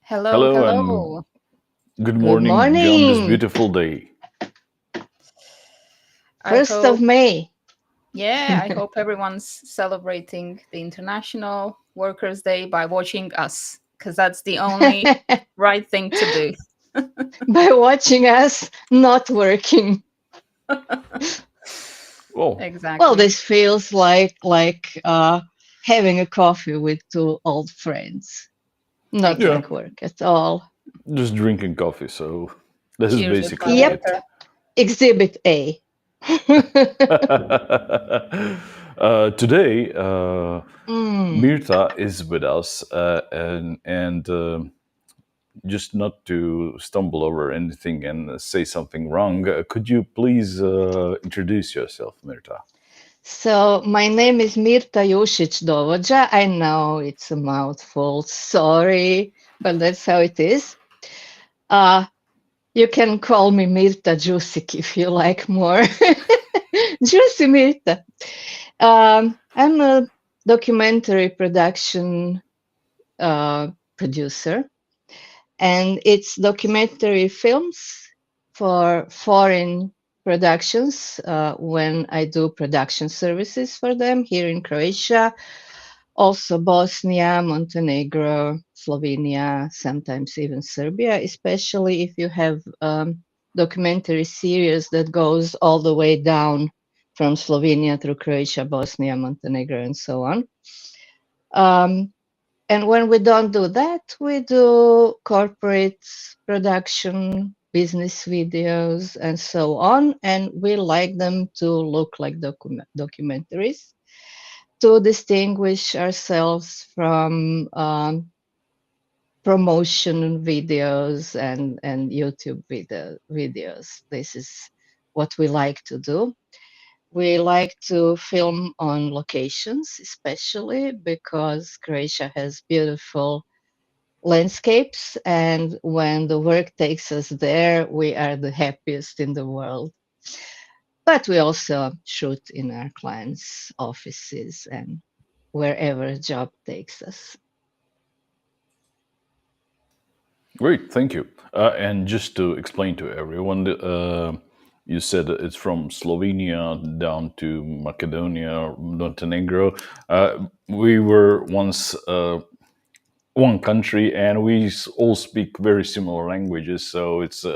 Hello, Hello and hello. good Good morning on this morning. beautiful day. I 1st of hope, May. yeah, I hope everyone's celebrating the International Workers' Day by watching us, because that's the only right thing to do. By watching us not working. Oh, Well, Exactly. this feels like having a coffee with two old friends. Not yeah, like work at all. just drinking coffee. So this is Cheers with my basically Yep. it. water. Exhibit A. Today, Mm. Mirta is with us, and just not to stumble over anything and say something wrong. Could you please introduce yourself, Mirta? So my name is Mirta Jušić Dovođa. I know it's a mouthful. Sorry, but that's how it is. Uh, you can call me Mirta Jusic if you like more. Juicy Mirta. I'm a documentary production producer, and it's documentary films for foreign productions when I do production services for them here in Croatia, also Bosnia, Montenegro, Slovenia, sometimes even Serbia, especially if you have documentary series that goes all the way down from Slovenia through Croatia, Bosnia, Montenegro, and so on. Um, and when we don't do that, we do corporate production, business videos, and so on. And we like them to look like documentaries to distinguish ourselves from promotion videos and YouTube videos. This is what we like to do. We like to film on locations, especially because Croatia has beautiful landscapes. And when the work takes us there, we are the happiest in the world. But we also shoot in our clients' offices and wherever a job takes us. Great, thank you. And just to explain to everyone, you said that it's from Slovenia down to Macedonia, Montenegro. We were once one country, and all speak very similar languages, so it's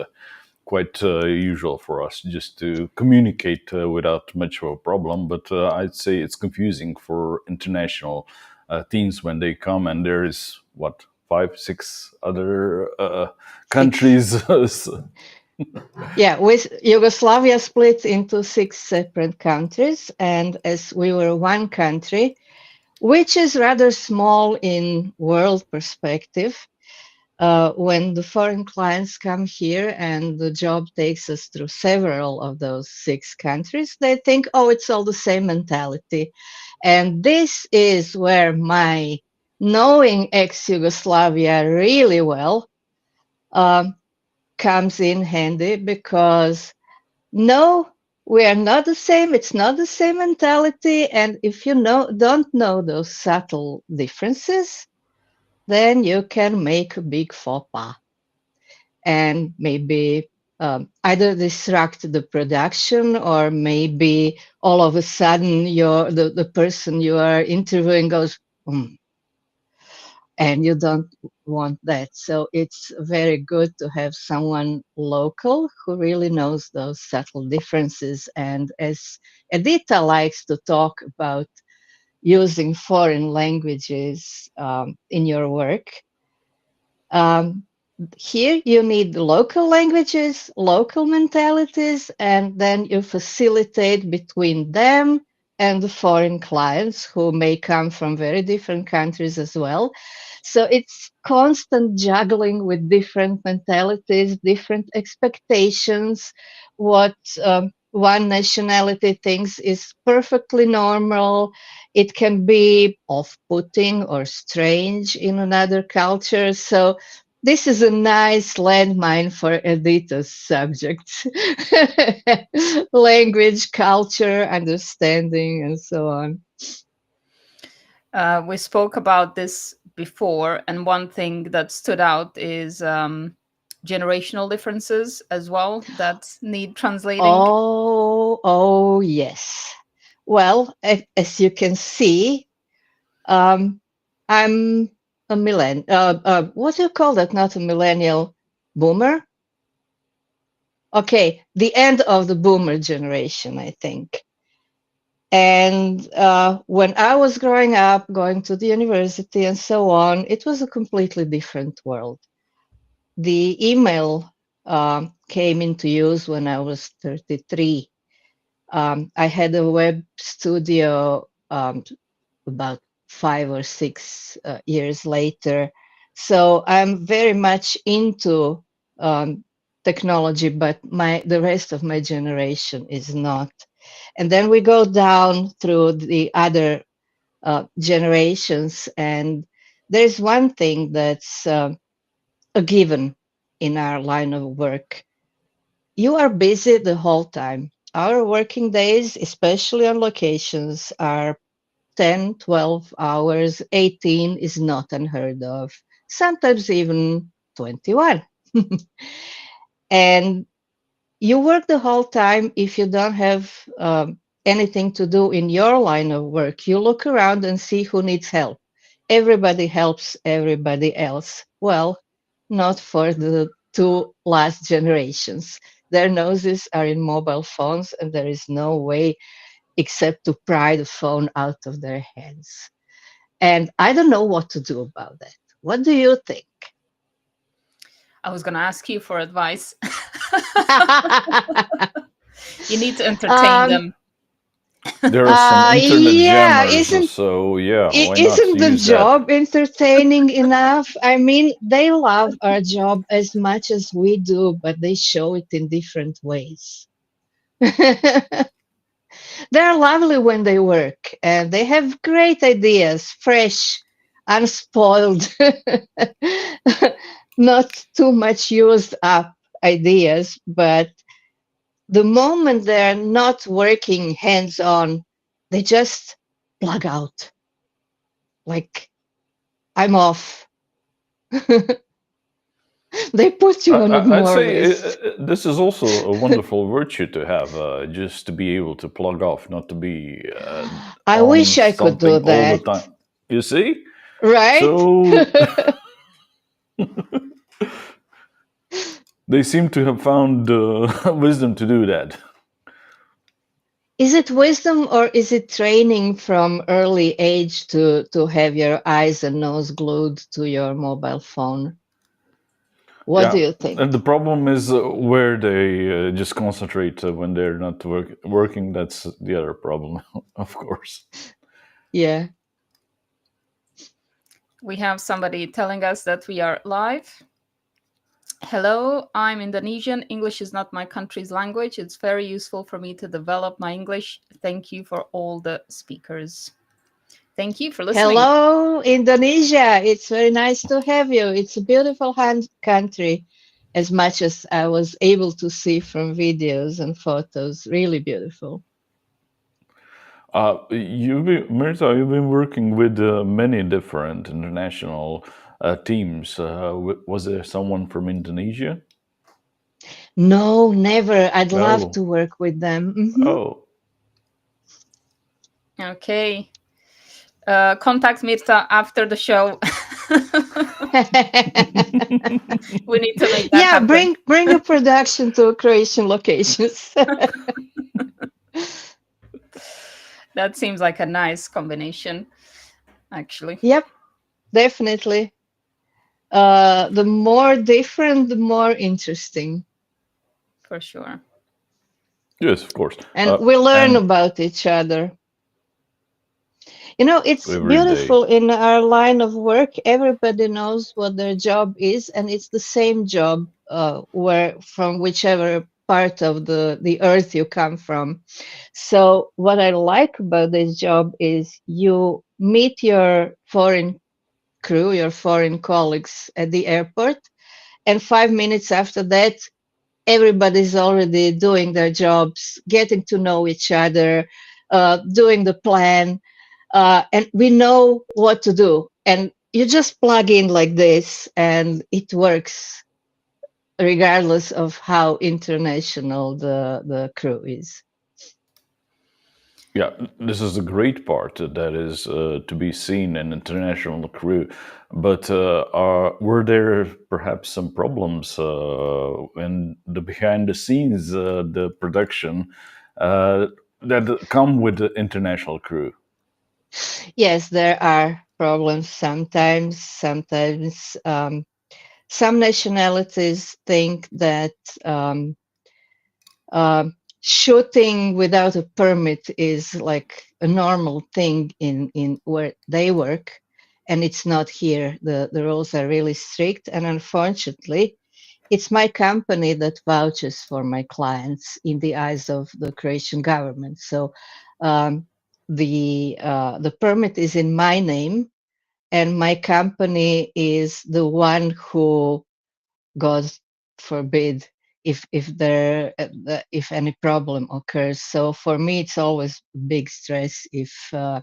quite usual for us just to communicate without much of a problem. But I'd say it's confusing for international teams when they come, and there is what, five, six other Six. countries. So- Yeah, with Yugoslavia split into six separate countries. And as we were one country, which is rather small in world perspective, when the foreign clients come here and the job takes us through several of those six countries, they think, oh, it's all the same mentality. And this is where my knowing ex Yugoslavia really well um, comes in handy because no, we are not the same. It's not the same mentality. And if you don't know those subtle differences, then you can make a big faux pas and maybe either disrupt the production or maybe all of a sudden the person you are interviewing goes, "Hmm," and you don't want that. So it's very good to have someone local who really knows those subtle differences. And as Edita likes to talk about using foreign languages in your work, um, here you need local languages, local mentalities, and then you facilitate between them and the foreign clients who may come from very different countries as well. So it's constant juggling with different mentalities, different expectations, what one nationality thinks is perfectly normal. It can be off putting or strange in another culture. So this is a nice landmine for Edita's subject. Language, culture, understanding, and so on. We spoke about this before, and one thing that stood out is generational differences as well that need translating. Oh, yes. Well, as you can see, um, I'm a what do you call that? Not a millennial, boomer? Okay, the end of the boomer generation, I think. And when I was growing up, going to the university and so on, it was a completely different world. The email came into use when I was 33. I had a web studio about 5 or 6 years later. So I'm very much into technology, but the rest of my generation is not. And then we go down through the other generations, and there's one thing that's a given in our line of work. You are busy the whole time. Our working days, especially on locations, are 10, 12 hours. 18 is not unheard of, sometimes even 21. And you work the whole time. If you don't have anything to do in your line of work, you look around and see who needs help. Everybody helps everybody else. Well, not for the two last generations. Their noses are in mobile phones, and there is no way except to pry the phone out of their hands. And I don't know what to do about that. What do you think? I was going to ask you for advice. You need to entertain um, them. There are some internet yeah, jammers, so yeah, why not isn't the use that? job entertaining enough? I mean, they love our job as much as we do, but they show it in different ways. They're lovely when they work, and they have great ideas, fresh, unspoiled, not too much used up ideas. But the moment they're not working hands on, they just plug out. Like, I'm off. They put you on I'd more say risk. this is also a wonderful virtue to have, just to be able to plug off, not to be I on wish I could do something all the that. time. You see? Right? So they seem to have found wisdom to do that. Is it wisdom, or is it training from early age to have your eyes and nose glued to your mobile phone? What do Yeah, you think? and the problem is where they just concentrate when they're not working. That's the other problem, of course. Yeah. We have somebody telling us that we are live. Hello, I'm Indonesian. English is not my country's language. It's very useful for me to develop my English. Thank you for all the speakers. Thank you for listening. Hello, Indonesia. It's very nice to have you. It's a beautiful country, as much as I was able to see from videos and photos. Really beautiful. Mirta, you've been working with many different international teams. Was there someone from Indonesia? No, never. I'd love No. to work with them. Mhm. Oh, Okay. Contact Mirta after the show. We need to make that Yeah, happen. bring a production to Croatian locations. That seems like a nice combination, actually. Yep, definitely. The more different, the more interesting. For sure. yes, of course. And we learn And about each other. You know, it's every day. beautiful in our line of work. Everybody knows what their job is, and it's the same job where from whichever part of the earth you come from. So what I like about this job is you meet your foreign crew, your foreign colleagues at the airport, and 5 minutes after that, everybody's already doing their jobs, getting to know each other, doing the plan, and we know what to do. And you just plug in like this and it works regardless of how international the crew is. Yeah, this is the great part that is to be seen in international crew. But were there perhaps some problems in the behind the scenes, the production that come with the international crew? Yes, there are problems sometimes. Some nationalities think that um, um, shooting without a permit is like a normal thing in where they work, and it's not here. The rules are really strict, and unfortunately, it's my company that vouches for my clients in the eyes of the Croatian government. So um, the permit is in my name, and my company is the one who, God forbid, if any problem occurs. So for me, it's always big stress if a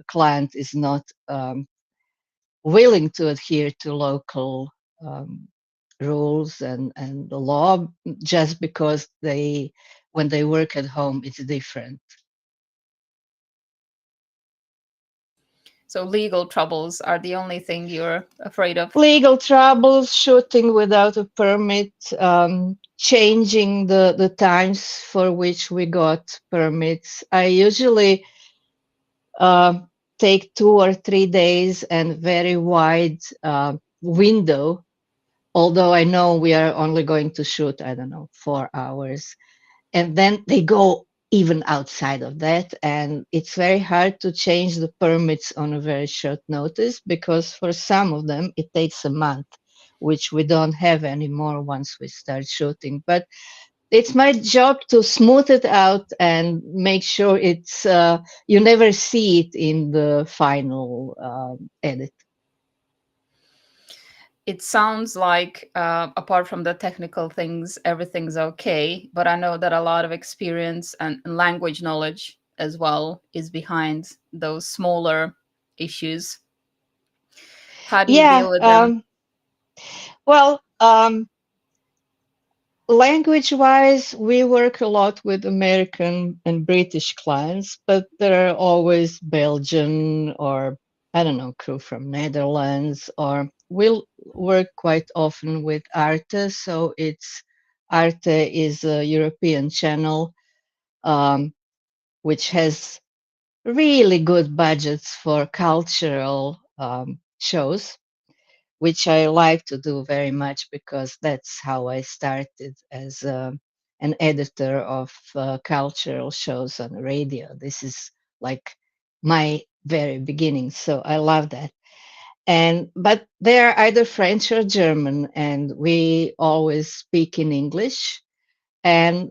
client is not willing to adhere to local um, rules and the law, just because when they work at home, it's different. So legal troubles are the only thing you're afraid of. Legal troubles, shooting without a permit, changing the times for which we got permits. I usually uh, take 2 or 3 days and very wide window, although I know we are only going to shoot, I don't know, 4 hours. And then they go even outside of that. And it's very hard to change the permits on a very short notice, because for some of them it takes a month, which we don't have anymore once we start shooting. But it's my job to smooth it out and make sure it's you never see it in the final edit. It sounds like, apart from the technical things, everything's okay. But I know that a lot of experience and language knowledge as well is behind those smaller issues. How do you Yeah, deal with them? well, language wise, we work a lot with American and British clients, but there are always Belgian or, I don't know, crew from Netherlands, or we'll work quite often with Arte. So Arte is a European channel, um, which has really good budgets for cultural shows, which I like to do very much, because that's how I started as an editor of cultural shows on radio. This is like my very beginning, so I love that. And but they are either French or German, and we always speak in English. And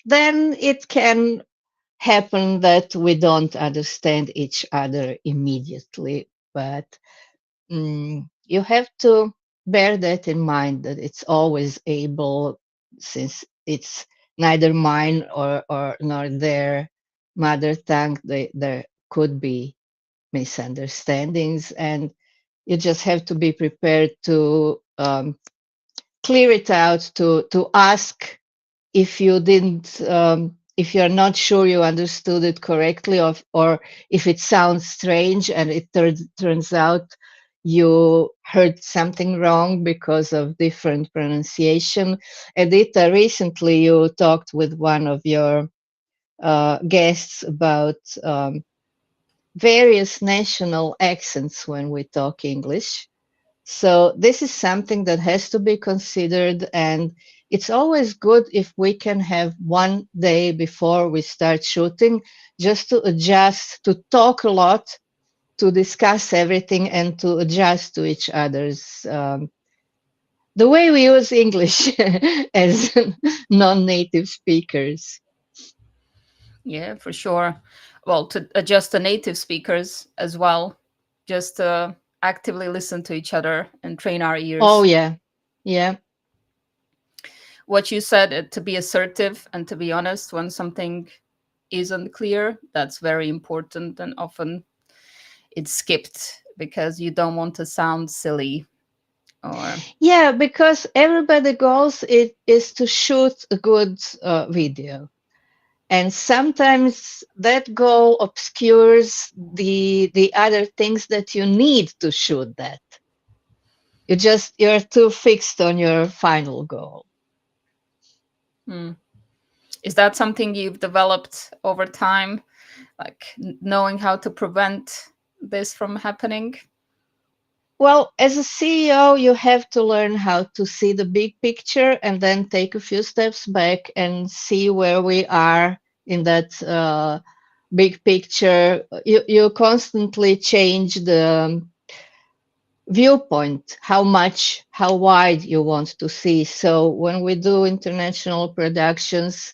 then it can happen that we don't understand each other immediately, but you have to bear that in mind, that it's always able, since it's neither mine or nor their mother tongue, there could be misunderstandings, and you just have to be prepared to clear it out, to ask if you didn't if you're not sure you understood it correctly, or if it sounds strange and it turns out you heard something wrong because of different pronunciation. Edita, recently you talked with one of your guests about various national accents when we talk English. So this is something that has to be considered, and it's always good if we can have one day before we start shooting, just to adjust, to talk a lot, to discuss everything, and to adjust to each other's the way we use English as non-native speakers. Yeah, for sure. Well, to adjust the native speakers as well, just actively listen to each other and train our Oh ears. yeah, yeah. What you said, to be assertive and to be honest when something isn't clear, that's very important, and often it's skipped because you don't want to sound silly or Yeah, because everybody goals it is to shoot a good video. And sometimes that goal obscures the other things that you need to shoot that. You're too fixed on your final goal. Hmm. Is that something you've developed over time, like knowing how to prevent this from happening? Well, as a CEO, you have to learn how to see the big picture and then take a few steps back and see where we are in that big picture. You constantly change the viewpoint, how wide you want to see. So when we do international productions,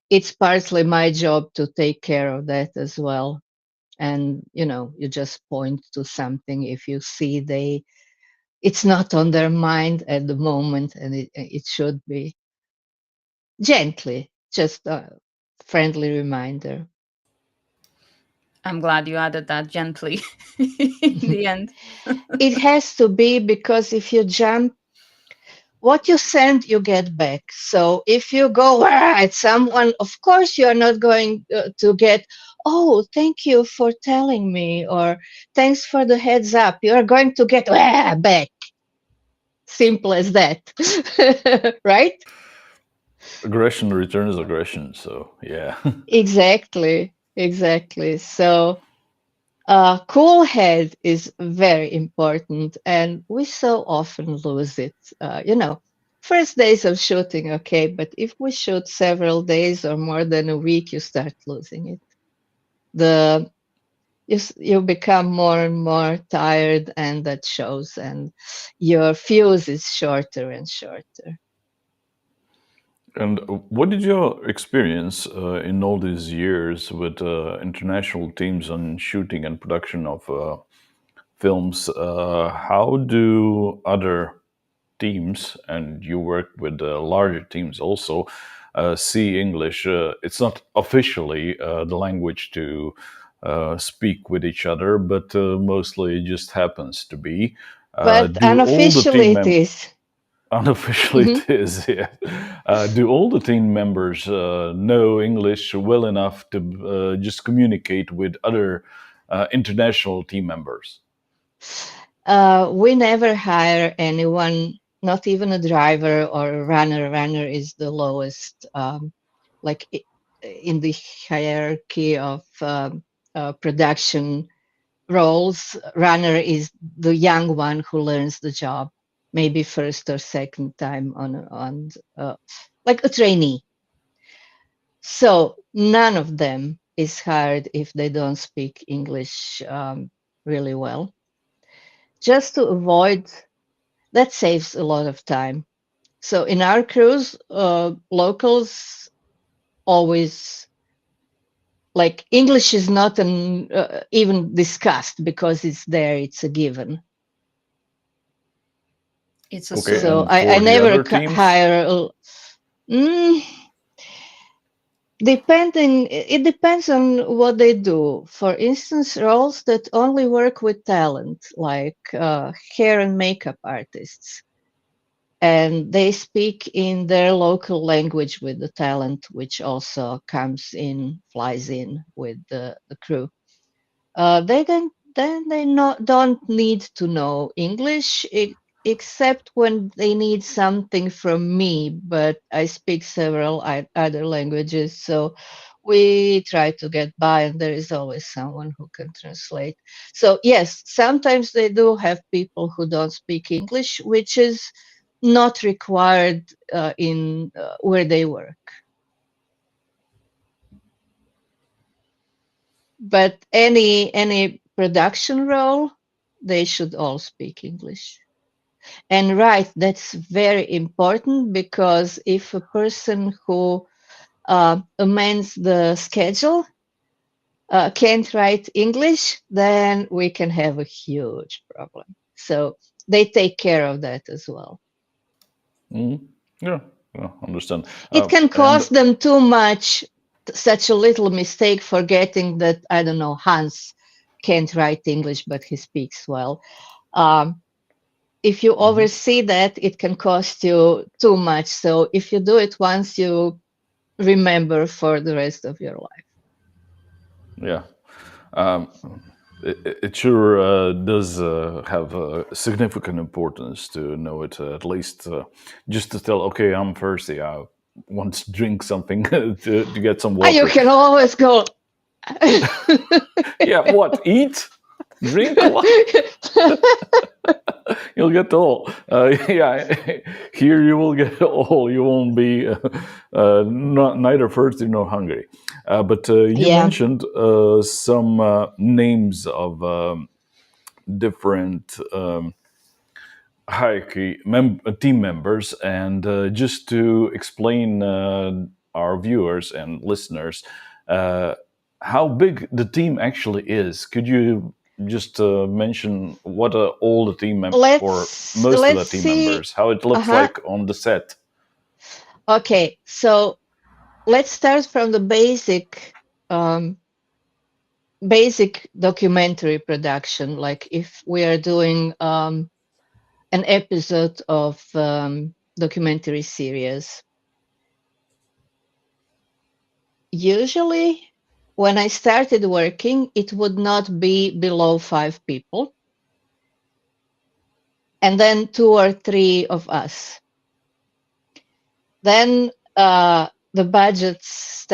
it's partly my job to take care of that as well. And you just point to something if you see it's not on their mind at the moment, and it should be gently, just a friendly reminder. I'm glad you added that gently in the end. It has to be, because if you jump, what you send, you get back. So if you go at someone, of course, you're not going to get, oh, thank you for telling me, or thanks for the heads up. You're going to get back. Simple as that. Right? Aggression returns aggression. So yeah. Exactly. Exactly. So cool head is very important, and we so often lose it. First days of shooting, okay, but if we shoot several days or more than a week, you start losing it. You become more and more tired, and that shows, and your fuse is shorter and shorter. And what did you experience in all these years with international teams on shooting and production of films? How do other teams, and you work with larger teams also, see English? It's not officially the language to speak with each other, but mostly it just happens to be. But Do all the unofficially team it members is. unofficially Mhm. it is, yeah. Do all the team members know English well enough to just communicate with other international team members? We never hire anyone, not even a driver or a runner. Runner is the lowest, like in the hierarchy of production roles. Runner is the young one who learns the job, maybe first or second time on like a trainee. So none of them is hired if they don't speak English really well, just to avoid that saves a lot of time. So in our crews, locals always, like, English is not even discussed because it's there, it's a given. It's Okay, assumed. So and I for the never other teams? hire. Mm, it depends on what they do. For instance, roles that only work with talent, like hair and makeup artists, and they speak in their local language with the talent, which also flies in with the crew. They then they not don't need to know English, except when they need something from me. But I speak several other languages, so we try to get by, and there is always someone who can translate. So yes, sometimes they do have people who don't speak English, which is not required in where they work. But any production role, they should all speak English. And right, that's very important, because if a person who amends the schedule can't write English, then we can have a huge problem. So they take care of that as well. Mhm. Yeah, yeah, understand. It can And cost them too much, such a little mistake, forgetting that, I don't know, Hans can't write English, but he speaks well. Um, if you Hmm. oversee that, it can cost you too much. So if you do it once, you remember for the rest of your life. Yeah. Um, it sure does have significant importance to know it, at least just to tell, okay, I'm thirsty. I want to drink something to get some You water. can always go. Yeah, what? Eat? Drink? What? You'll get all. Yeah, here you will get all. You won't be neither thirsty nor hungry. But you Yeah, mentioned some names of different hierarchy team members, and just to explain our viewers and listeners uh, how big the team actually is, could you just mention what all the or most of let's the team see. members, how it looks Uh-huh. like on the set? Okay, so let's start from the um, basic documentary production. Like if we are doing an episode of documentary series, usually when I started working, it would not be below 5 people, and then 2 or 3 of us. Then the budgets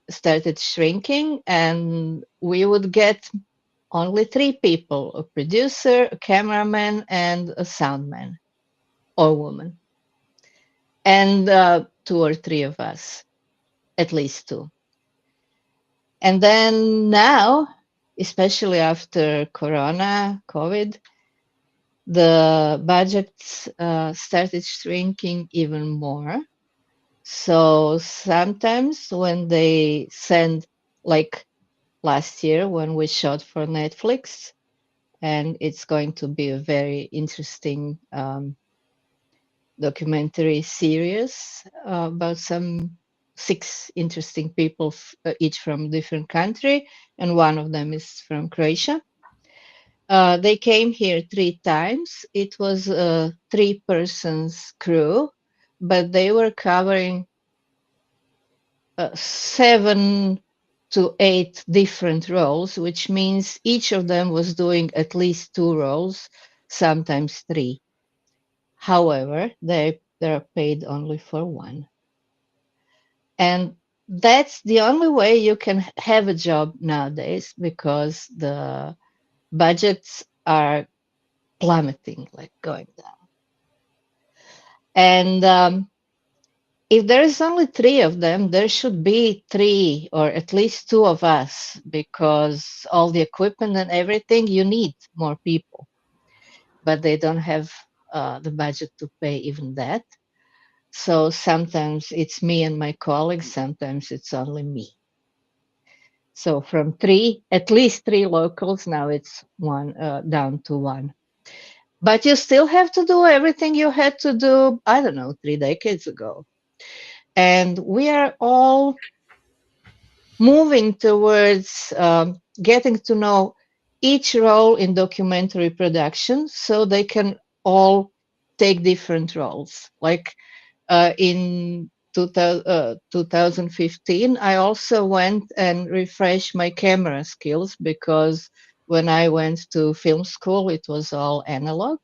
started shrinking, and we would get only 3 people: a producer, a cameraman, and a soundman or woman, and 2 or 3 of us, at least 2. And then now, especially after Corona, COVID, the budgets started shrinking even more. So sometimes when they send, like last year when we shot for Netflix, and it's going to be a very interesting documentary series about some 6 interesting people, each from different country, and one of them is from Croatia. They came here 3 times. It was a 3 persons crew, but they were covering 7 to 8 different roles, which means each of them was doing at least 2 roles, sometimes 3. However, they're paid only for one. And that's the only way you can have a job nowadays, because the budgets are plummeting, like going down. And if there is only 3 of them, there should be 3 or at least 2 of us, because all the equipment and everything, you need more people, but they don't have the budget to pay even that. So sometimes it's me and my colleagues, sometimes it's only me. So from 3, at least 3 locals, now it's one down to 1. But you still have to do everything you had to do, I don't know, 3 decades ago. And we are all moving towards getting to know each role in documentary production, so they can all take different roles. Like in 2015, I also went and refreshed my camera skills, because when I went to film school, it was all analog.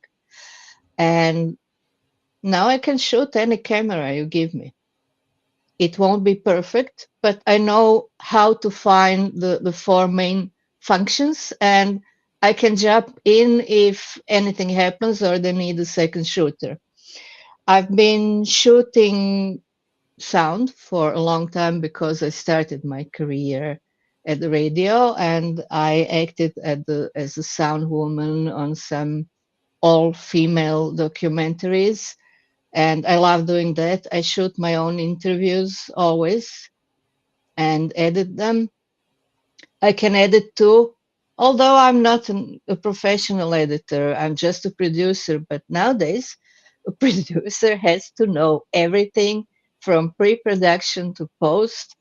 And now I can shoot any camera you give me. It won't be perfect, but I know how to find the 4 main functions, and I can jump in if anything happens or they need a second shooter. I've been shooting sound for a long time, because I started my career at the radio, and I acted as a sound woman on some all female documentaries, and I love doing that. I shoot my own interviews always and edit them. I can edit too, although I'm not a professional editor. I'm just a producer. But nowadays, a producer has to know everything from pre production to post.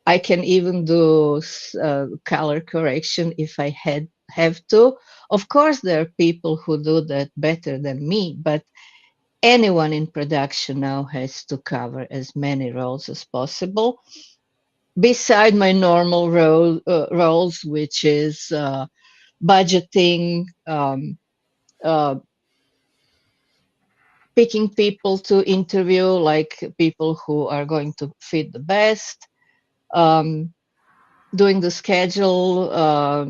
I can even do color correction if I have to. Of course, there are people who do that better than me, but anyone in production now has to cover as many roles as possible. Beside my normal roles, which is budgeting, uh, picking people to interview, like people who are going to fit the best, um, doing the schedule,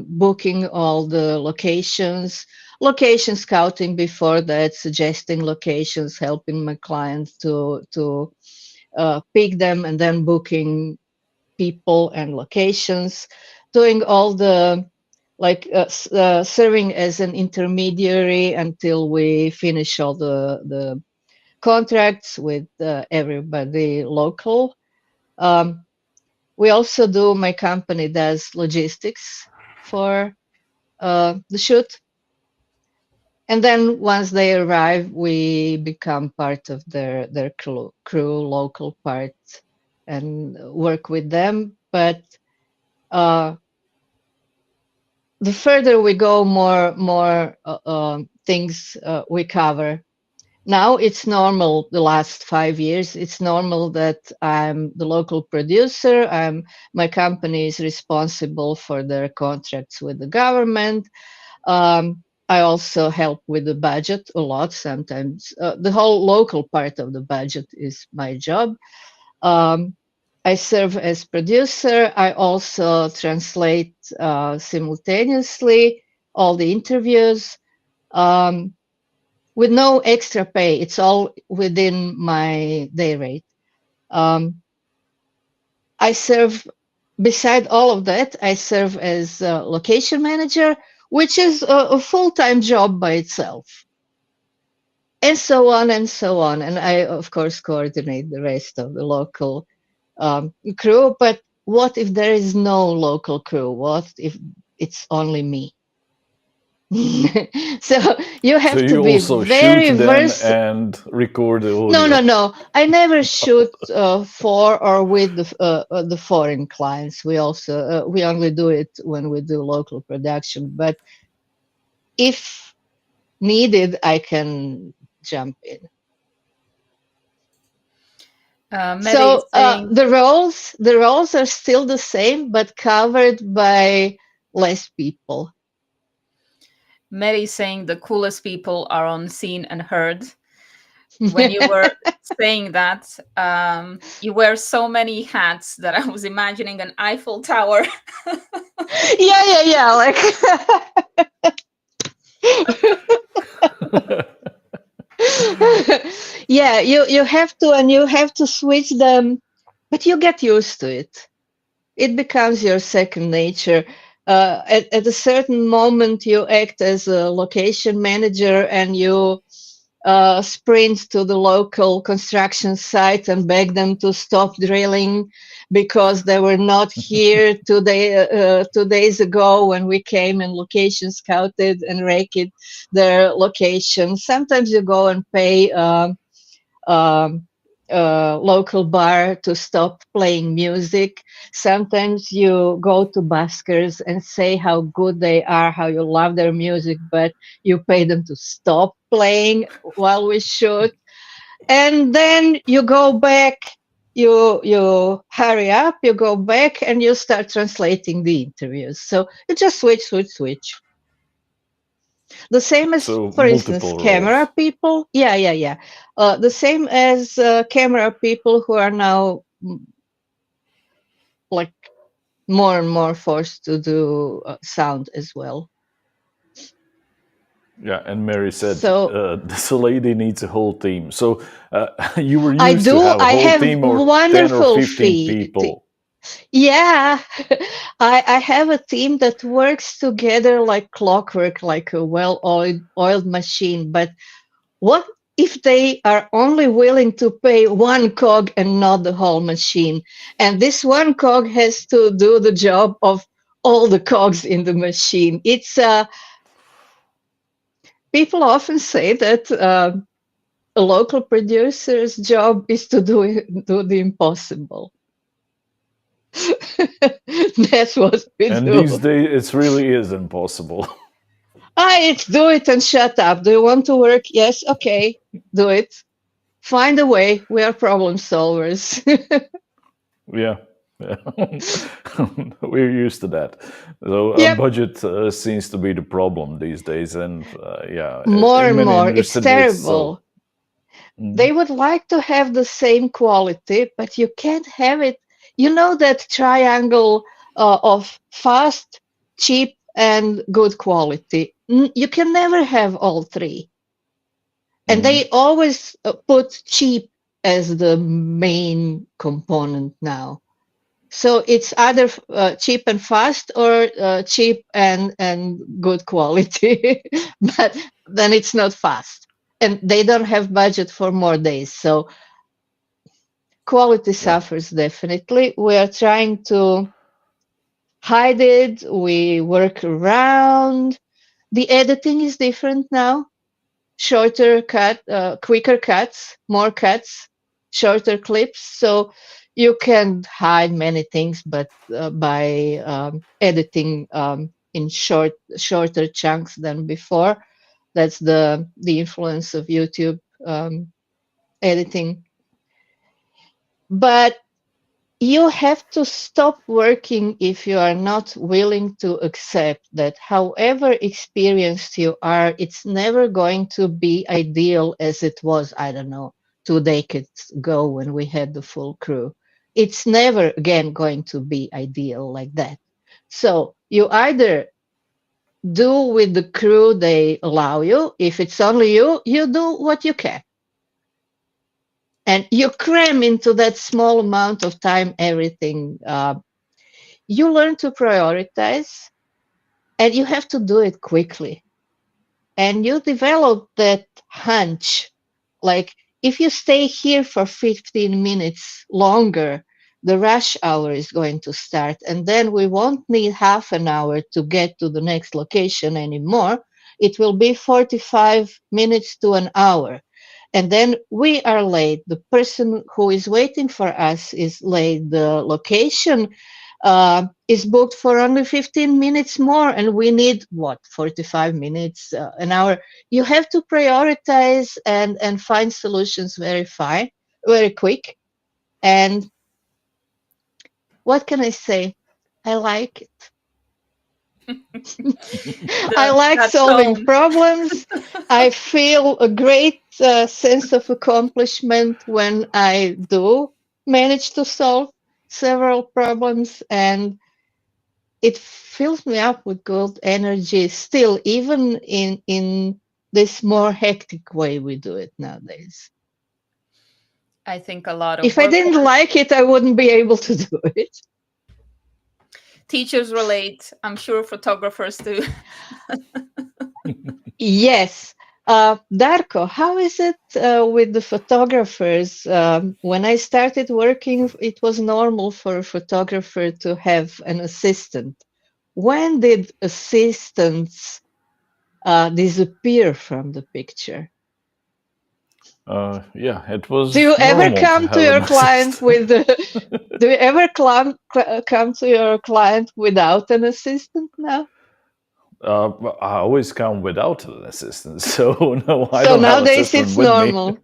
booking all the locations, location scouting before that, suggesting locations, helping my clients to pick them, and then booking people and locations, doing all the serving as an intermediary until we finish all the contracts with everybody local. Um, we also do, my company does logistics for the shoot. And then once they arrive, we become part of their crew, local part, and work with them. But the further we go, more things we cover. Now it's normal, the last 5 years, it's normal that I'm the local producer. My company is responsible for their contracts with the government. I also help with the budget a lot sometimes. The whole local part of the budget is my job. Um, I serve as producer. I also translate simultaneously all the interviews. Um, with no extra pay. It's all within my day rate. Um, I serve, beside all of that, I serve as a location manager, which is a full-time job by itself, and so on and so on. And I, of course, coordinate the rest of the local crew. But what if there is no local crew? What if it's only me? So you So have to you be also shoot very then versatile. and record the No, no, audio. no. I never shoot for or with the foreign clients. We also we only do it when we do local production. But if needed, I can jump in. Mary is So saying, the roles are still the same, but covered by less people. the coolest people are on seen and heard. When you were saying that, you wear so many hats that I was imagining an Eiffel Tower. Yeah, yeah, yeah. Like yeah, you have to, and you have to switch them, but you get used to it. It becomes your second nature. At a certain moment, you act as a location manager, and you sprint to the local construction site and beg them to stop drilling because they were not here 2 days ago when we came and location scouted and raked their location. Sometimes you go and pay um, local bar to stop playing music. Sometimes you go to buskers and say how good they are, how you love their music, but you pay them to stop playing while we shoot. And then you go back, you hurry up, you go back and you start translating the interviews. So you just switch. The same as, So for instance, multiple camera roles. people. Yeah, yeah, yeah. The same as camera people who are now like more and more forced to do sound as well. Yeah, and Mary said, So this lady needs a whole team. So you were I used to do. have a I whole have team or 10 or wonderful 15 fee. people. Yeah, I have a team that works together like clockwork, like a well-oiled machine. But what if they are only willing to pay one cog and not the whole machine? And this one cog has to do the job of all the cogs in the machine. It's people often say that a local producer's job is to do the impossible. That's what we And do. these days, it really is impossible. It's do it and shut up. Do you want to work? Yes, okay, do it. Find a way. We are problem solvers. Yeah. Yeah. We're used to that. So Yep, budget seems to be the problem these days, and yeah, more in and many more. It's industries it's so. terrible. Mhm. They would like to have the same quality, but you can't have it. You know that triangle of fast, cheap, and good quality. You can never have all three. And Mhm. they always put cheap as the main component now. So it's either cheap and fast or cheap and good quality, but then it's not fast. And they don't have budget for more days. So quality Yeah. suffers definitely. We are trying to hide it. We work around. The editing is different now. Quicker cuts, more cuts, shorter clips. So you can hide many things, but by editing in shorter chunks than before, that's the influence of YouTube editing. But you have to stop working if you are not willing to accept that however experienced you are, it's never going to be ideal as it was, I don't know, 2 decades ago when we had the full crew. It's never again going to be ideal like that. So you either do with the crew they allow you. If it's only you, you do what you can. And you cram into that small amount of time everything. You learn to prioritize and you have to do it quickly. And you develop that hunch. Like if you stay here for 15 minutes longer, the rush hour is going to start. And then we won't need half an hour to get to the next location anymore. It will be 45 minutes to an hour. And then we are late. The person who is waiting for us is late. The location is booked for only 15 minutes more, and we need what, 45 minutes, an hour. You have to prioritize and find solutions very fine, very quick. And what can I say? I like it. I like That solving tone. problems. I feel a great sense of accomplishment when I do manage to solve several problems, and it fills me up with good energy still, even in this more hectic way we do it nowadays. I think a lot of If I didn't workers, like it, I wouldn't be able to do it. teachers relate. I'm sure photographers too. Yes. Darko, how is it with the photographers? When I started working, it was normal for a photographer to have an assistant. When did assistants disappear from the picture? Yeah, it Do was you ever normal to come to have an your client assistant. with do you ever come to your client without an assistant now? I always come without an assistant, so no, I So don't have nowadays assistant it's with me. normal.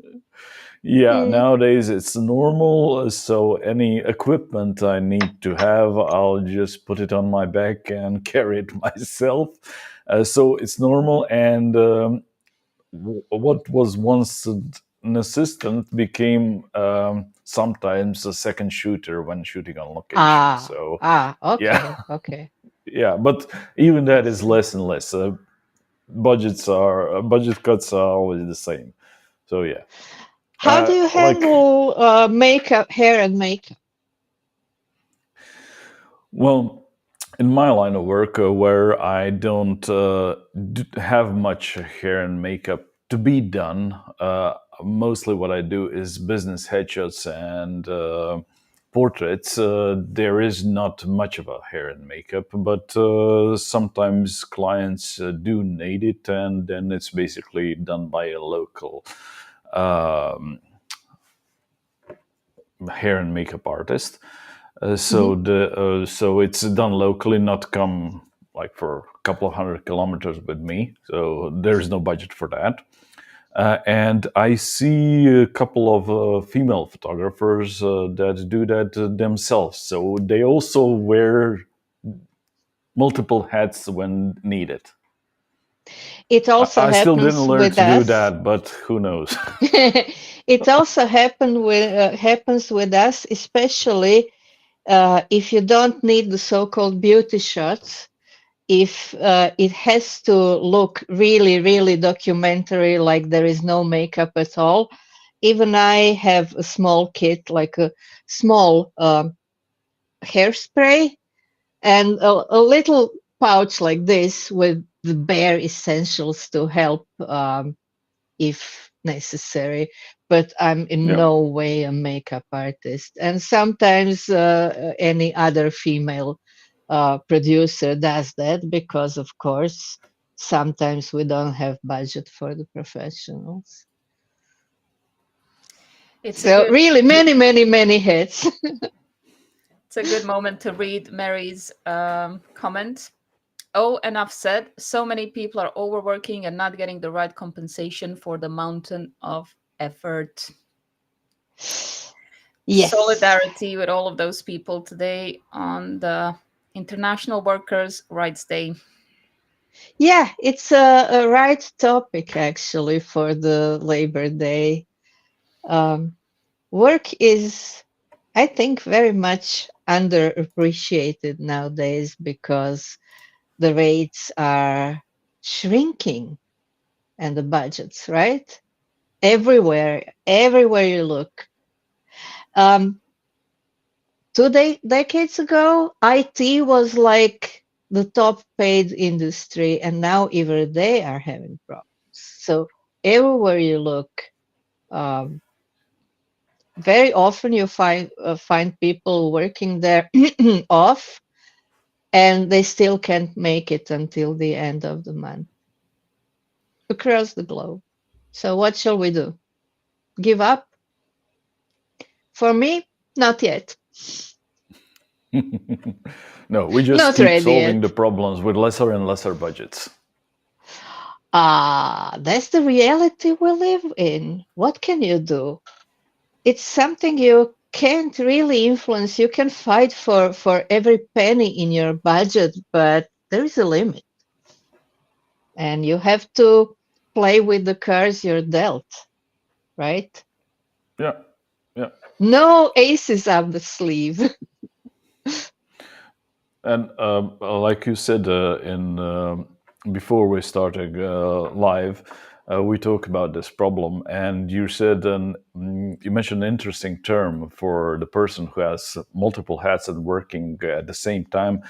Yeah, Mm. nowadays it's normal. So any equipment I need to have, I'll just put it on my back and carry it myself. So it's normal. And what was once an assistant became sometimes a second shooter when shooting on location. So yeah, Okay, okay. yeah. But even that is less and less. Budget cuts are always the same. So yeah. How do you Like, handle makeup, hair and makeup? well, in my line of work, where I don't have much hair and makeup to be done, mostly what I do is business headshots and portraits. There is not much of a hair and makeup, but sometimes clients do need it, and then it's basically done by a local um, hair and makeup artist. Mhm. So it's done locally, not come like for a couple of 100 kilometers with me. So there's no budget for that. And I see a couple of female photographers that do that themselves. So they also wear multiple hats when needed. It I, also I still didn't happens learn with to do us. that, but who knows? It also happens with us, especially if you don't need the so-called beauty shots. If it has to look really, really documentary, like there is no makeup at all. Even I have a small kit, like a small hairspray and a little pouch like this with the bare essentials to help if necessary. But I'm in Yeah, no way a makeup artist. And sometimes any other female producer does that because, of course, sometimes we don't have budget for the professionals. It's a So good really, many, many, many hits. it's a good moment to read Mary's comment. Oh, enough said. So many people are overworking and not getting the right compensation for the mountain of effort. Yes. Solidarity with all of those people today on the International Workers' Rights Day. Yeah, it's a right topic actually for the Labor Day. Um, Work is, I think, very much underappreciated nowadays because the rates are shrinking and the budgets, right? Everywhere you look. Um, decades ago, IT was like the top paid industry, and now even they are having problems. So everywhere you look, um, very often you find people working there off, and they still can't make it until the end of the month across the globe. So what shall we do? Give up? For me, not yet. no, we just Not keep ready solving the yet. problems with lesser and lesser budgets. That's the reality we live in. What can you do? It's something you can't really influence. You can fight for every penny in your budget, but there is a limit, and you have to play with the cards you're dealt, right? Yeah, yeah. No aces up the sleeve. And like you said in before we started live, we talk about this problem, and you said you mentioned an interesting term for the person who has multiple hats and working at the same time.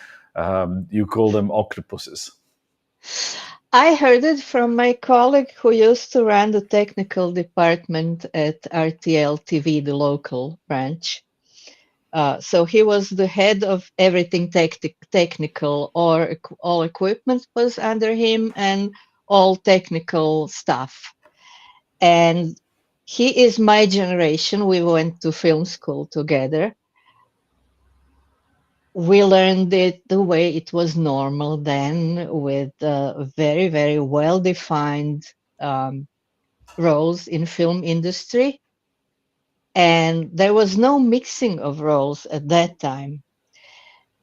You call them octopuses. I heard it from my colleague who used to run the technical department at RTL TV, the local branch. So he was the head of everything technical, or all equipment was under him, and all technical stuff. And he is my generation. We went to film school together. We learned it the way it was normal then, with very, very well defined um, roles in film industry. And there was no mixing of roles at that time.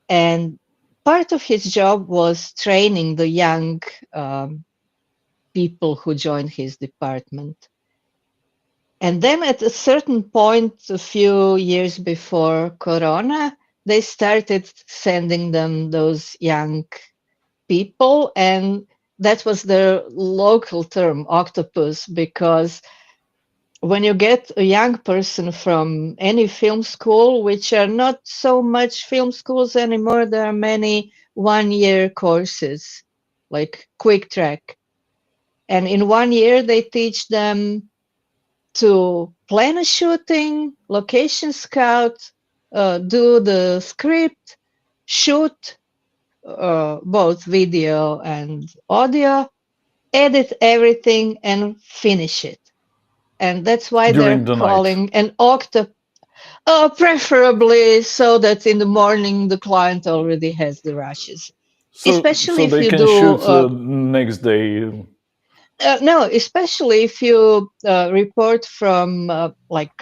And part of his job was training the young um, people who joined his department. And then at a certain point, a few years before Corona, they started sending them those young people. And that was their local term, octopus, because when you get a young person from any film school, which are not so much film schools anymore, there are many 1 year courses like quick track. And in 1 year, they teach them to plan a shooting, location scout, do the script, shoot both video and audio, edit everything, and finish it. And that's why they're During the night. calling an octopus. Preferably so that in the morning the client already has the rushes. Especially So if they you can do, shoot next day. no, especially if you report from like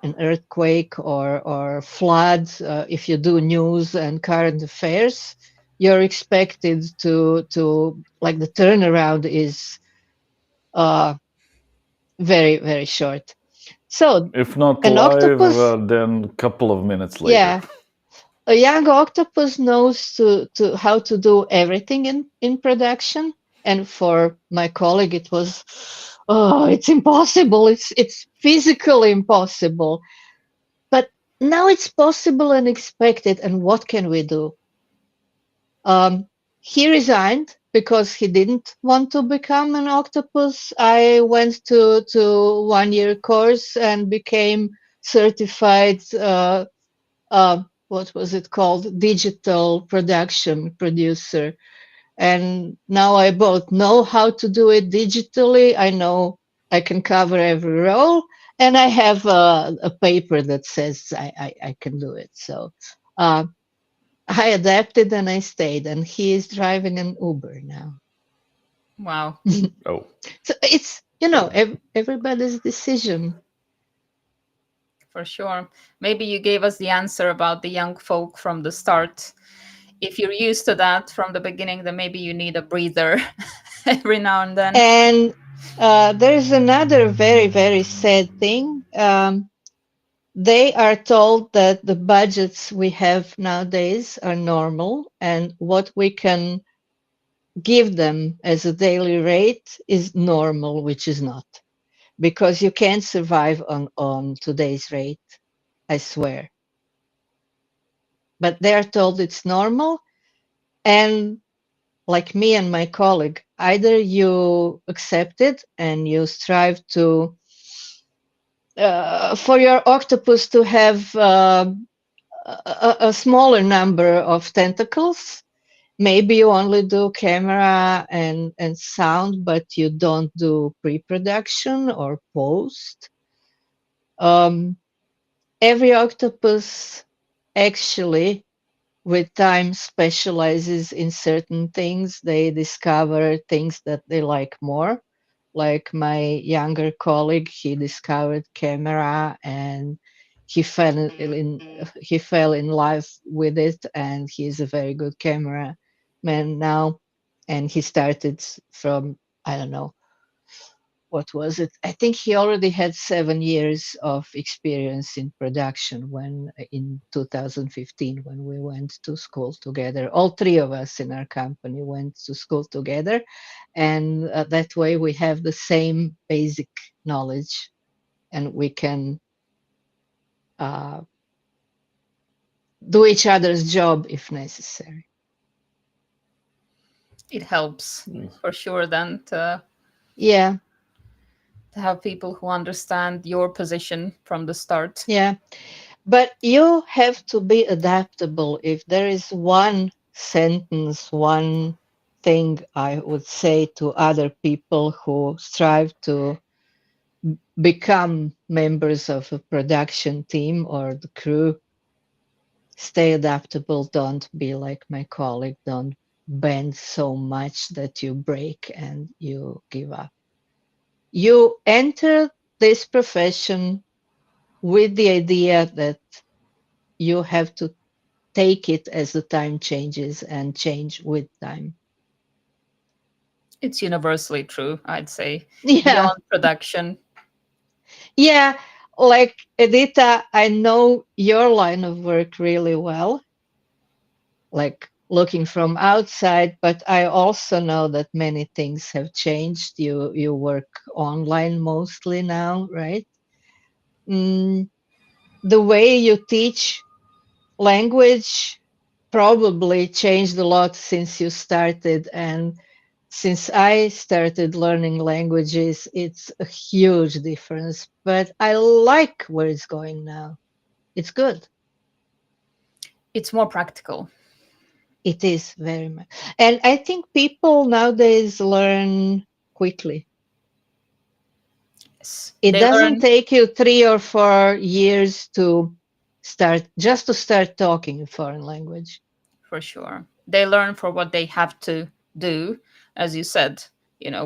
an earthquake or flood, if you do news and current affairs, you're expected to like the turnaround is uh, very, very short. So If not an live, octopus, then a couple of minutes later. yeah, a young octopus knows to how to do everything in production. And for my colleague, it was, oh, it's impossible. It's physically impossible. But now it's possible and expected. And what can we do? Um, he resigned because he didn't want to become an octopus. I went to 1 year course and became certified. What was it called? Digital production producer. And now I both know how to do it digitally. I know I can cover every role, and I have a paper that says I can do it. So uh, I adapted and I stayed, and he is driving an Uber now. Wow, Oh, So it's, everybody's decision. for sure. Maybe you gave us the answer about the young folk from the start. If you're used to that from the beginning, then maybe you need a breather every now and then. And there's another very, very sad thing. They are told that the budgets we have nowadays are normal, and what we can give them as a daily rate is normal, which is not, because you can't survive on today's rate, I swear. But they are told it's normal, and like me and my colleague, either you accept it and you strive to for your octopus to have a smaller number of tentacles. Maybe you only do camera and sound, but you don't do pre-production or post. Um, every octopus actually, with time, specializes in certain things. They discover things that they like more. Like my younger colleague, he discovered camera and he fell in love with it, and he's a very good camera man now. And he started from, I don't know, what was it? I think he already had 7 years of experience in production when in 2015 when we went to school together. All three of us in our company went to school together, and that way we have the same basic knowledge, and we can uh, do each other's job if necessary. It helps nice. for sure then Yeah, to have people who understand your position from the start. yeah. But you have to be adaptable. If there is one sentence, one thing I would say to other people who strive to become members of a production team or the crew, stay adaptable. Don't be like my colleague. Don't bend so much that you break and you give up. You enter this profession with the idea that you have to take it as the time changes and change with time. It's universally true, I'd say, Yeah, beyond production. yeah. Like Edita, I know your line of work really well, like looking from outside, but I also know that many things have changed. You work online mostly now, right? Mm, the way you teach language probably changed a lot since you started, and since I started learning languages, it's a huge difference, but I like where it's going now. It's good. It's more practical. It is very much. And I think people nowadays learn quickly. Yes. It They doesn't learn take you 3 or 4 years to start talking a foreign language. for sure. They learn for what they have to do. As you said,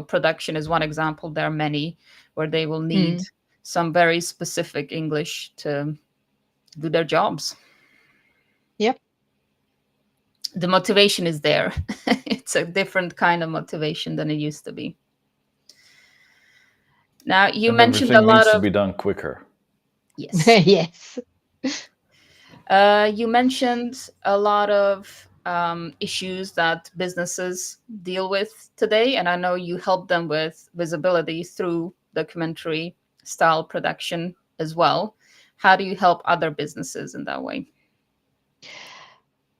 production is one example. There are many where they will need Mm, some very specific English to do their jobs. yep. The motivation is there. It's a different kind of motivation than it used to be. Now, you And mentioned a everything lot needs to of, be done quicker. yes, Yes. you mentioned a lot of issues that businesses deal with today, and I know you help them with visibility through documentary style production as well. How do you help other businesses in that way?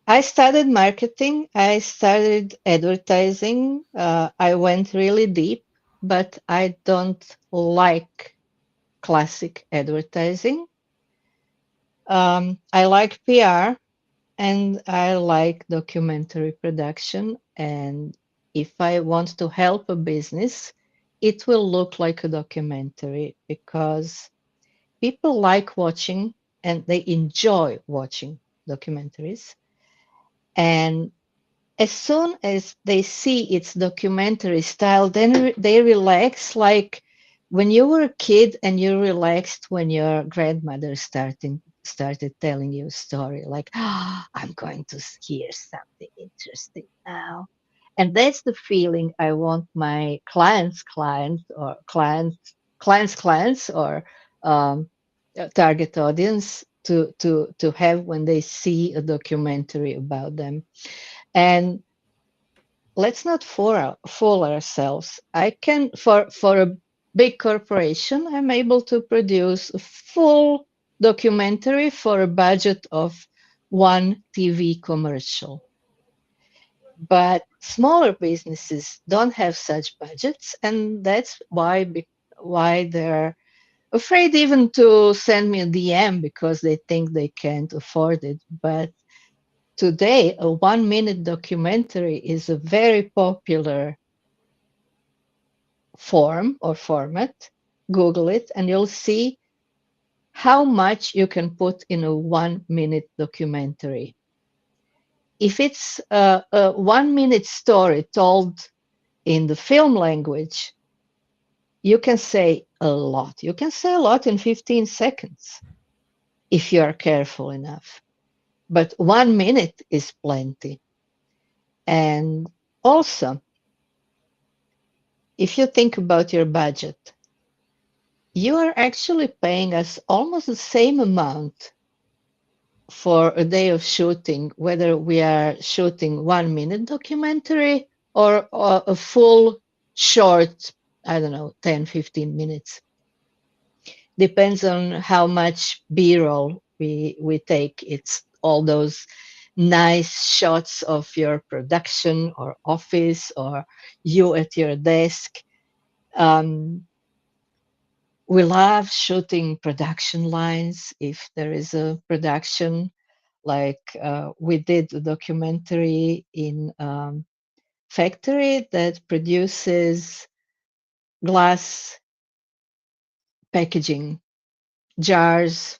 I started marketing. I started advertising. I went really deep, but I don't like classic advertising. I like PR and I like documentary production. And if I want to help a business, it will look like a documentary because people like watching and they enjoy watching documentaries. And as soon as they see its documentary style, then they relax like when you were a kid and you relaxed when your grandmother started telling you a story like, oh, I'm going to hear something interesting now. And that's the feeling I want my clients or target audience to have when they see a documentary about them. And let's not fool ourselves. I can for a big corporation, I'm able to produce a full documentary for a budget of one TV commercial. But smaller businesses don't have such budgets, and that's why they're afraid even to send me a DM because they think they can't afford it. But today, a 1 minute documentary is a very popular form or format. Google it, and you'll see how much you can put in a 1 minute documentary. If it's a 1 minute story told in the film language, you can say a lot. You can say a lot in 15 seconds if you are careful enough. But 1 minute is plenty. And also, if you think about your budget, you are actually paying us almost the same amount for a day of shooting, whether we are shooting 1 minute documentary or a full short, I don't know, 10, 15 minutes. Depends on how much B-roll we take. It's all those nice shots of your production or office or you at your desk. Um, we love shooting production lines. If there is a production, like we did a documentary in factory that produces glass packaging, jars,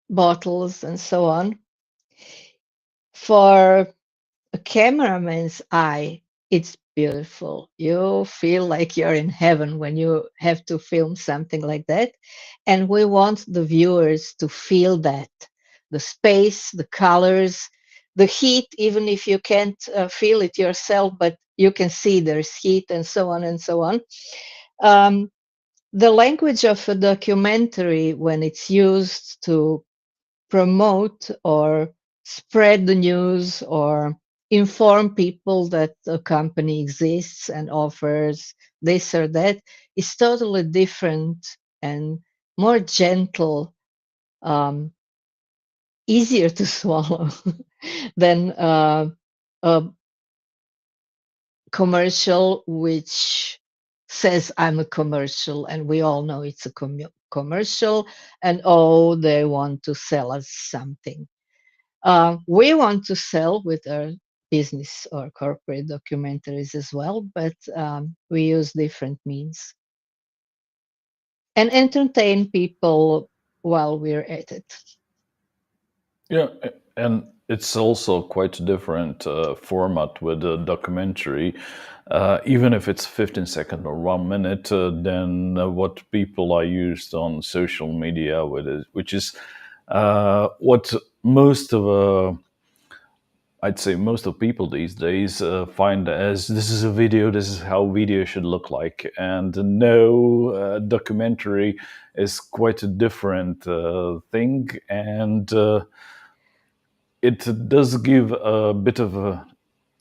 bottles, and so on. For a cameraman's eye, it's beautiful. You feel like you're in heaven when you have to film something like that. And we want the viewers to feel that the space, the colors, the heat, even if you can't feel it yourself, but you can see there's heat and so on and so on. Um, the language of a documentary, when it's used to promote or spread the news or inform people that a company exists and offers this or that is totally different and more gentle, um, easier to swallow than a commercial which says I'm a commercial and we all know it's a commercial and oh, they want to sell us something. We want to sell with our business or corporate documentaries as well, but we use different means. and entertain people while we're at it. Yeah, and it's also quite a different format with a documentary, even if it's 15 seconds or 1 minute, than what people are used on social media with it, which is what most of I'd say most of people these days find as this is a video, this is how video should look like. And no, documentary is quite a different thing. And it does give a bit of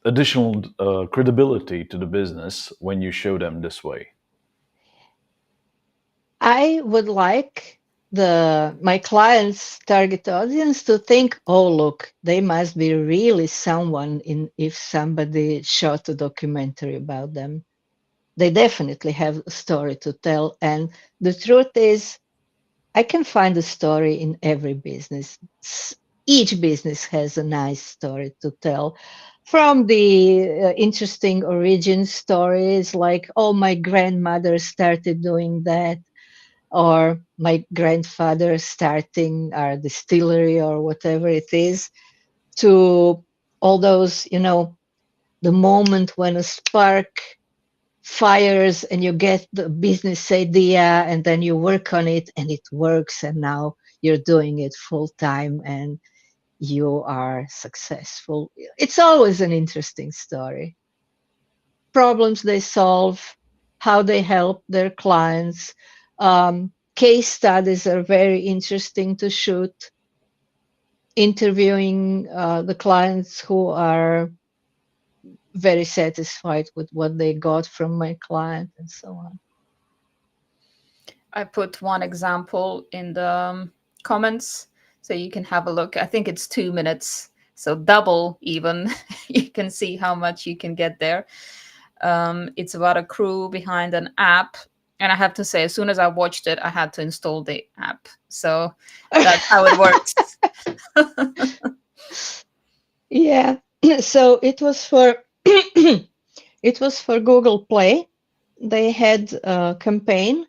additional credibility to the business when you show them this way. I would like the my clients' target audience to think, oh, look, they must be really someone in if somebody shot a documentary about them. They definitely have a story to tell. And the truth is, I can find a story in every business. Each business has a nice story to tell. From the interesting origin stories, like, oh, my grandmother started doing that, or my grandfather starting our distillery, or whatever it is, to all those, the moment when a spark fires and you get the business idea and then you work on it and it works and now you're doing it full time and you are successful. It's always an interesting story. Problems they solve, how they help their clients. Case studies are very interesting to shoot, interviewing the clients who are very satisfied with what they got from my client and so on. I put one example in the comments so you can have a look. I think it's 2 minutes, so double even. You can see how much you can get there. It's about a crew behind an app. And I have to say, as soon as I watched it, I had to install the app. So that's how it works. Yeah. So it was for it was for Google Play. They had a campaign.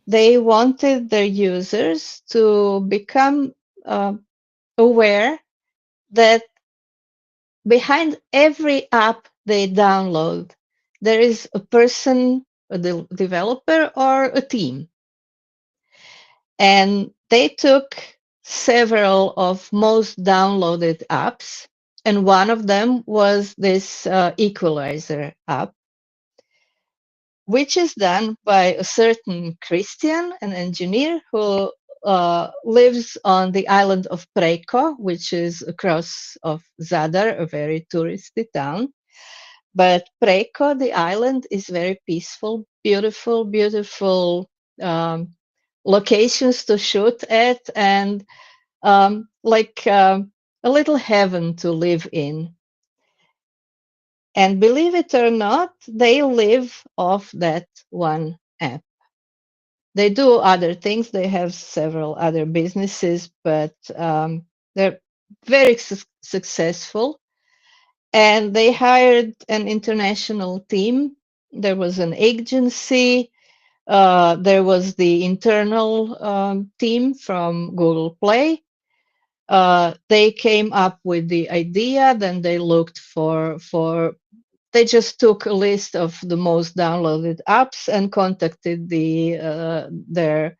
They wanted their users to become uh, aware that behind every app they download, there is a person, a developer, or a team. And they took several of most downloaded apps, and one of them was this equalizer app, which is done by a certain Christian, an engineer who lives on the island of Preko, which is across of Zadar, a very touristy town. But Preko, the island, is very peaceful, beautiful, beautiful locations to shoot at, and like a little heaven to live in. And believe it or not, they live off that one app. They do other things. They have several other businesses, but they're very successful. And they hired an international team. There was an agency. There was the internal team from Google Play. They came up with the idea. Then they looked for. They just took a list of the most downloaded apps and contacted their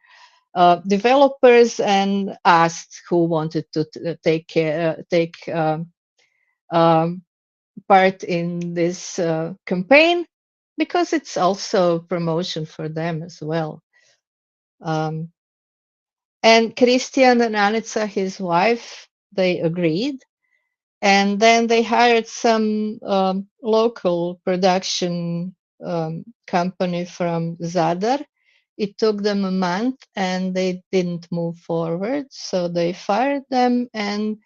developers and asked who wanted to take um, part in this campaign, because it's also promotion for them as well. Um, and Christian and Anitsa, his wife, they agreed. And then they hired some local production company from Zadar. It took them a month and they didn't move forward. So they fired them and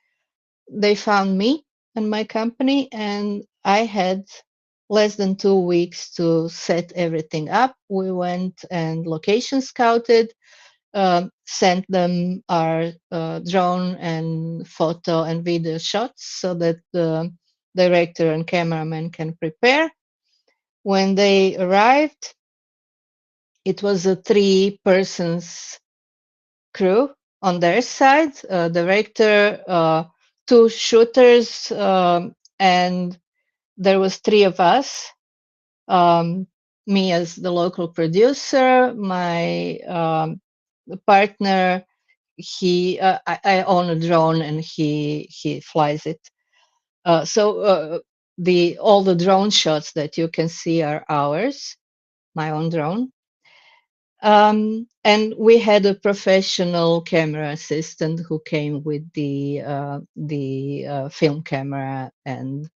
they found me and my company. And I had less than 2 weeks to set everything up. We went and location scouted, sent them our drone and photo and video shots so that the director and cameraman can prepare. When they arrived, It was a 3 persons crew on their side, director, 2 shooters, and there was 3 of us. Um, me as the local producer, my partner, I own a drone and he flies it. So the all the drone shots that you can see are ours, my own drone. And we had a professional camera assistant who came with the film camera and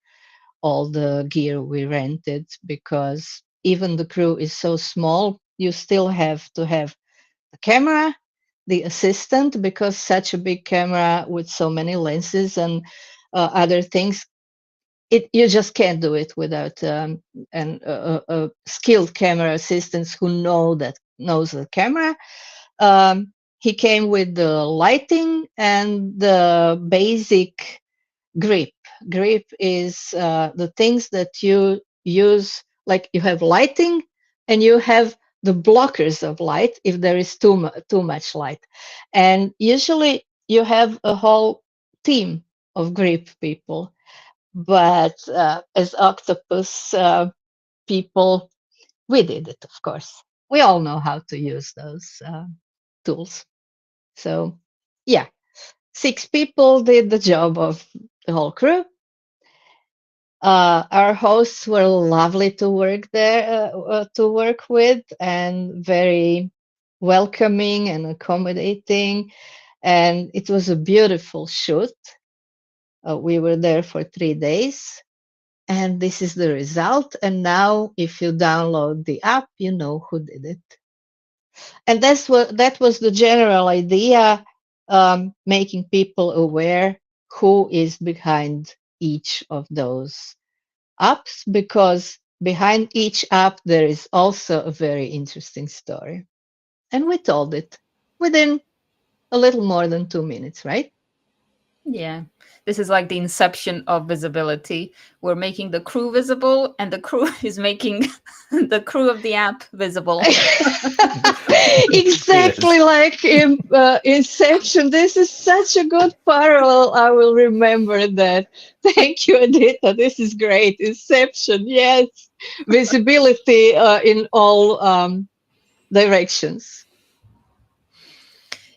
all the gear we rented, because even the crew is so small, you still have to have the camera, the assistant, because such a big camera with so many lenses and other things, you just can't do it without a skilled camera assistants who knows the camera. He came with the lighting and the basic grip. Grip is the things that you use, like you have lighting and you have the blockers of light if there is too much light. And usually you have a whole team of grip people. But as Octopus people, we did it, of course. We all know how to use those tools. So, yeah, 6 people did the job of the whole crew. Our hosts were lovely to work there, to work with, and very welcoming and accommodating. And it was a beautiful shoot. We were there for 3 days, and this is the result. And now, if you download the app, you know who did it. And that was the general idea, making people aware who is behind each of those apps, because behind each app there is also a very interesting story. And we told it within a little more than 2 minutes, right? Yeah. This is like the inception of visibility. We're making the crew visible, and the crew is making the crew of the app visible. Exactly, Yes. like in Inception. This is such a good parallel. I will remember that. Thank you, Adita. This is great. Inception, yes. Visibility in all directions.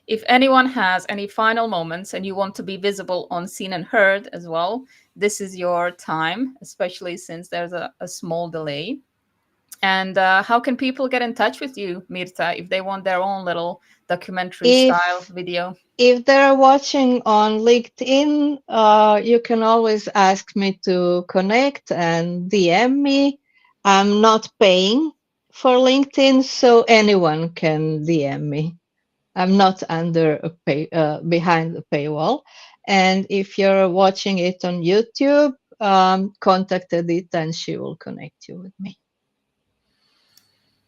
If anyone has any final moments and you want to be visible on Seen and Heard as well, this is your time, especially since there's a small delay. And how can people get in touch with you, Mirta, if they want their own little documentary style If video? if they're watching on LinkedIn, you can always ask me to connect and DM me. I'm not paying for LinkedIn, so anyone can DM me. I'm not under behind a paywall. And if you're watching it on YouTube, contact Edita and she will connect you with me.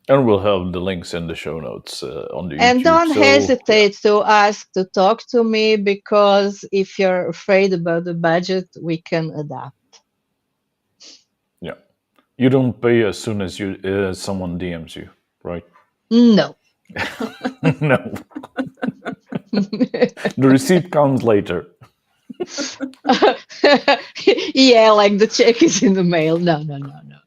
And we'll have the links in the show notes on the And YouTube. don't So yeah, hesitate to ask to talk to me, because if you're afraid about the budget, we can adapt. yeah. You don't pay as soon as you someone DMs you, right? No. No, the receipt comes later. Yeah, like the check is in the mail. No, no, no, no.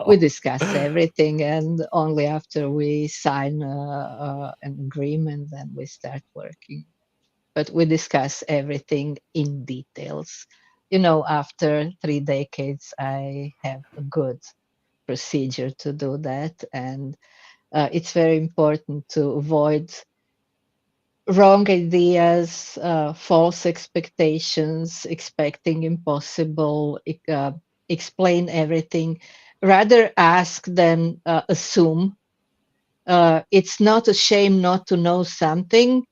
We No. discuss everything, and only after we sign an agreement, then we start working. But we discuss everything in details. You know, after 3 decades, I have a good procedure to do that, and it's very important to avoid wrong ideas, false expectations, expecting impossible, explain everything. Rather ask than assume. It's not a shame not to know something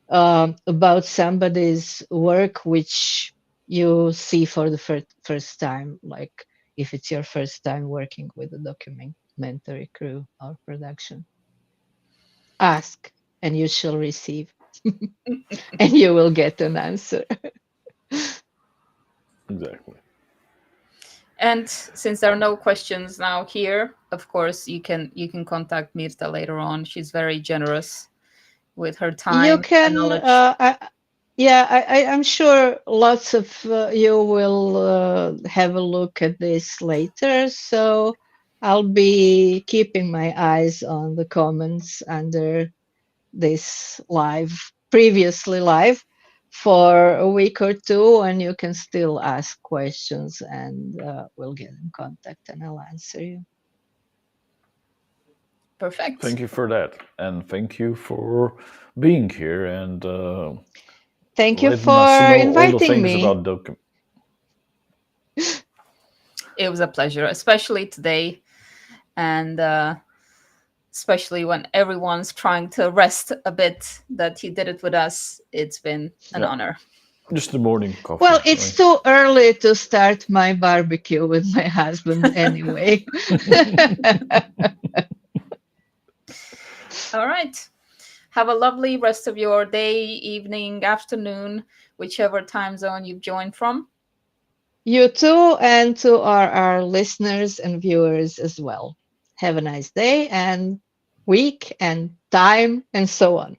about somebody's work which you see for the first time, like if it's your first time working with a documentary crew or production. Ask and you shall receive, and you will get an answer. Exactly. And since there are no questions now here, of course you can contact Mirta later on. She's very generous with her You time and can, knowledge. yeah, I'm sure lots of you will have a look at this later. So I'll be keeping my eyes on the comments under this live, previously live, for a week or two, and you can still ask questions, and we'll get in contact and I'll answer you. Perfect. Thank you for that, and thank you for being here and Thank you letting us for know all the inviting things me. about document. It was a pleasure, especially today, and especially when everyone's trying to rest a bit, that you did it with us. It's been an Yeah, honor. just the morning Well, coffee, it's right? too early to start my barbecue with my husband anyway. All right. Have a lovely rest of your day, evening, afternoon, whichever time zone you've joined from. You too, and to our listeners and viewers as well. Have a nice day and week and time and so on.